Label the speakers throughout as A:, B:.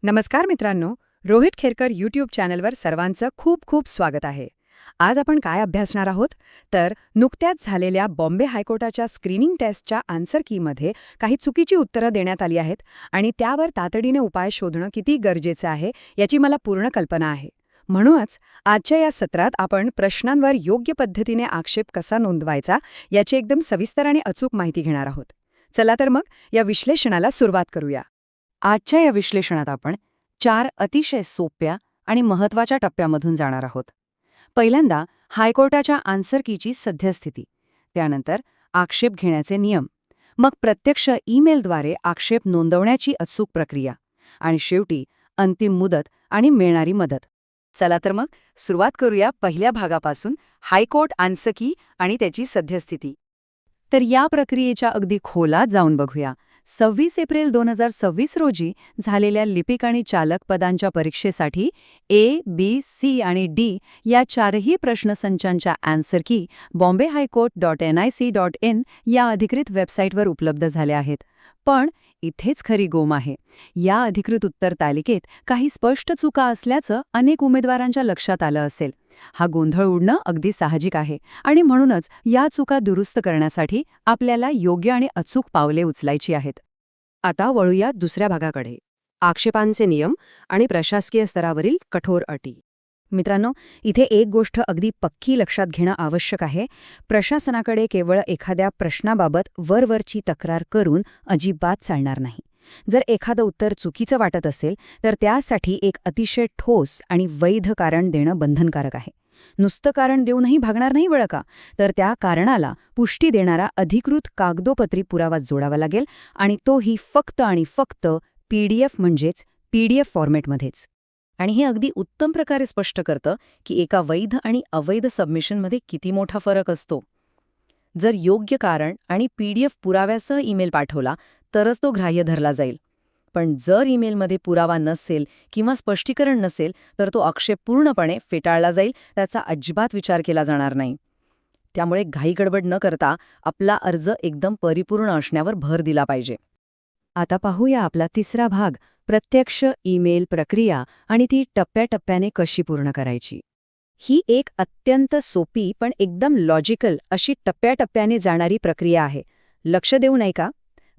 A: नमस्कार मित्रांनो, रोहित खेरकर यूट्यूब चॅनलवर सर्वांचं खूप खूप स्वागत आहे. आज आपण काय अभ्यासणार आहोत? तर नुकत्याच झालेल्या बॉम्बे हायकोर्टाच्या स्क्रीनिंग टेस्टच्या आन्सर कीमध्ये काही चुकीची उत्तरं देण्यात आली आहेत आणि त्यावर तातडीने उपाय शोधणं किती गरजेचं आहे याची मला पूर्ण कल्पना आहे. म्हणूनच आजच्या या सत्रात आपण प्रश्नांवर योग्य पद्धतीने आक्षेप कसा नोंदवायचा याची एकदम सविस्तर आणि अचूक माहिती घेणार आहोत. चला तर मग या विश्लेषणाला सुरुवात करूया. आजच्या या विश्लेषणात आपण 4 अतिशय सोप्या आणि महत्त्वाच्या टप्प्यामधून जाणार आहोत. पहिल्यांदा हायकोर्टाच्या आन्सर कीची सद्यस्थिती, त्यानंतर आक्षेप घेण्याचे नियम, मग प्रत्यक्ष ईमेलद्वारे आक्षेप नोंदवण्याची अचूक प्रक्रिया आणि शेवटी अंतिम मुदत आणि मिळणारी मदत. चला तर मग सुरुवात करूया पहिल्या भागापासून, हायकोर्ट आन्सर की आणि त्याची सद्यस्थिती. तर या प्रक्रियेच्या अगदी खोलात जाऊन बघूया. 26 एप्रिल 2026 रोजी झालेल्या लिपिक आणि चालक पदांच्या परीक्षेसाठी ए, बी, सी आणि डी या 4ही प्रश्नसंचांच्या आन्सर की bombay-high-court.nic.in या अधिकृत वेबसाईटवर उपलब्ध झाल्या आहेत. पण इथेच खरी गोम आहे. या अधिकृत उत्तर तालिकेत काही स्पष्ट चुका असल्याचं अनेक उमेदवारांच्या लक्षात आलं असेल. हा गोंधळ उडणं अगदी साहजिक आहे आणि म्हणूनच या चुका दुरुस्त करण्यासाठी आपल्याला योग्य आणि अचूक पावले उचलायची आहेत. आता वळूया दुसऱ्या भागाकडे, आक्षेपांचे नियम आणि प्रशासकीय स्तरावरील कठोर अटी. मित्रांनो, इथे एक गोष्ट अगदी पक्की लक्षात घेणं आवश्यक आहे. प्रशासनाकडे केवळ एखाद्या प्रश्नाबाबत वरवरची तक्रार करून अजिबात चालणार नाही. जर एखादं उत्तर चुकीचं वाटत असेल तर त्यासाठी एक अतिशय ठोस आणि वैध कारण देणं बंधनकारक आहे. नुसतं कारण देऊनही भागणार नाही बरं का, तर त्या कारणाला पुष्टी देणारा अधिकृत कागदोपत्री पुरावा जोडावा लागेल आणि तोही फक्त आणि फक्त PDF म्हणजेच PDF फॉर्मॅटमध्येच. आणि हे अगदी उत्तम प्रकारे स्पष्ट करतं की एका वैध आणि अवैध सबमिशनमध्ये किती मोठा फरक असतो. जर योग्य कारण आणि PDF पुराव्यासह ईमेल पाठवला तरच तो ग्राह्य धरला जाईल. पण जर ईमेलमध्ये पुरावा नसेल किंवा स्पष्टीकरण नसेल तर तो आक्षेप पूर्णपणे फेटाळला जाईल, त्याचा अजिबात विचार केला जाणार नाही. त्यामुळे घाईगडबड न करता आपला अर्ज एकदम परिपूर्ण असण्यावर भर दिला पाहिजे. आता पाहूया आपला तिसरा भाग, प्रत्यक्ष ईमेल प्रक्रिया आणि ती टप्प्याटप्प्याने कशी पूर्ण करायची. ही एक अत्यंत सोपी पण एकदम लॉजिकल अशी टप्प्याटप्प्याने जाणारी प्रक्रिया आहे. लक्ष देऊ नये का?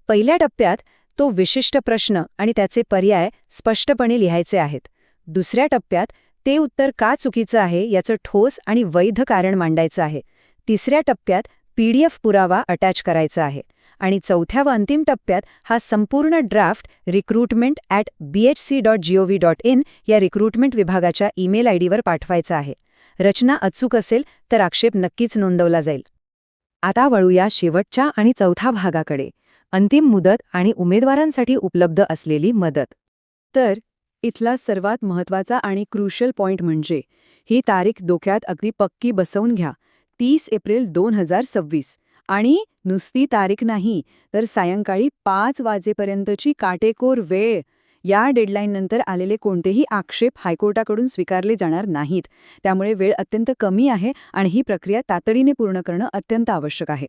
A: पहिल्या टप्प्यात तो विशिष्ट प्रश्न आणि त्याचे पर्याय स्पष्टपणे लिहायचे आहेत. दुसऱ्या टप्प्यात ते उत्तर का चुकीचं आहे याचं ठोस आणि वैध कारण मांडायचं आहे. तिसऱ्या टप्प्यात PDF पुरावा अटॅच करायचा आहे. आणि चौथ्या व अंतिम टप्प्यात हा संपूर्ण ड्राफ्ट recruitment@bhc.gov.in या रिक्रुटमेंट विभागाच्या ईमेल आयडीवर पाठवायचा आहे. रचना अचूक असेल तर आक्षेप नक्कीच नोंदवला जाईल. आता वळूया शेवटच्या आणि चौथ्या भागाकडे, अंतिम मुदत आणि उमेदवारांसाठी उपलब्ध असलेली मदत. तर इथला सर्वात महत्त्वाचा आणि क्रुशियल पॉइंट म्हणजे ही तारीख डोक्यात अगदी पक्की बसवून घ्या. 30 एप्रिल 2026. आणि नुसती तारीख नाही तर सायंकाळी 5 वाजेपर्यंतची काटेकोर वेळ. या डेडलाईननंतर आलेले कोणतेही आक्षेप हायकोर्टाकडून स्वीकारले जाणार नाहीत. त्यामुळे वेळ अत्यंत कमी आहे आणि ही प्रक्रिया तातडीने पूर्ण करणं अत्यंत आवश्यक आहे.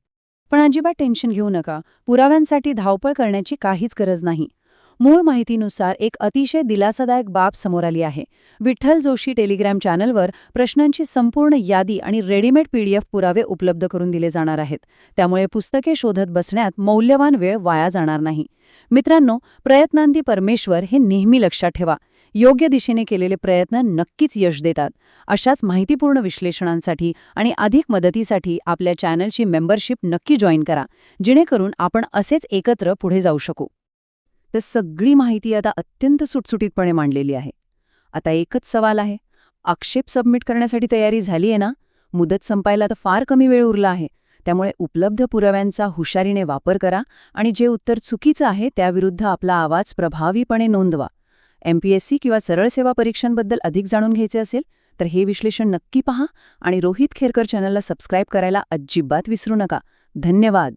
A: पण अजिबात टेन्शन घेऊ नका, पुराव्यांसाठी धावपळ करण्याची काहीच गरज नाही. मूळ माहितीनुसार एक अतिशय दिलासादायक बाब समोर आली आहे. विठ्ठल जोशी टेलिग्राम चॅनलवर प्रश्नांची संपूर्ण यादी आणि रेडीमेड PDF पुरावे उपलब्ध करून दिले जाणार आहेत. त्यामुळे पुस्तके शोधत बसण्यात मौल्यवान वेळ वाया जाणार नाही. मित्रांनो, प्रयत्नांती परमेश्वर हे नेहमी लक्षात ठेवा. योग्य दिशेने केलेले प्रयत्न नक्कीच यश देतात. अशाच माहितीपूर्ण विश्लेषणांसाठी आणि अधिक मदतीसाठी आपल्या चॅनलची मेंबरशिप नक्की जॉईन करा, जेणेकरून आपण असेच एकत्र पुढे जाऊ शकू. तर सगळी माहिती आता अत्यंत सुटसुटीतपणे मांडलेली आहे. आता एकच सवाल आहे, आक्षेप सबमिट करण्यासाठी तयारी झाली आहे ना? मुदत संपायला तर फार कमी वेळ उरला आहे. त्यामुळे उपलब्ध पुराव्यांचा हुशारीने वापर करा आणि जे उत्तर चुकीचं आहे त्याविरुद्ध आपला आवाज प्रभावीपणे नोंदवा. MPSC किंवा सरळ सेवा परीक्षांबद्दल अधिक जाणून घ्यायचे असेल तर हे विश्लेषण नक्की पहा आणि रोहित खेरकर चॅनलला सबस्क्राईब करायला अजिबात विसरू नका. धन्यवाद.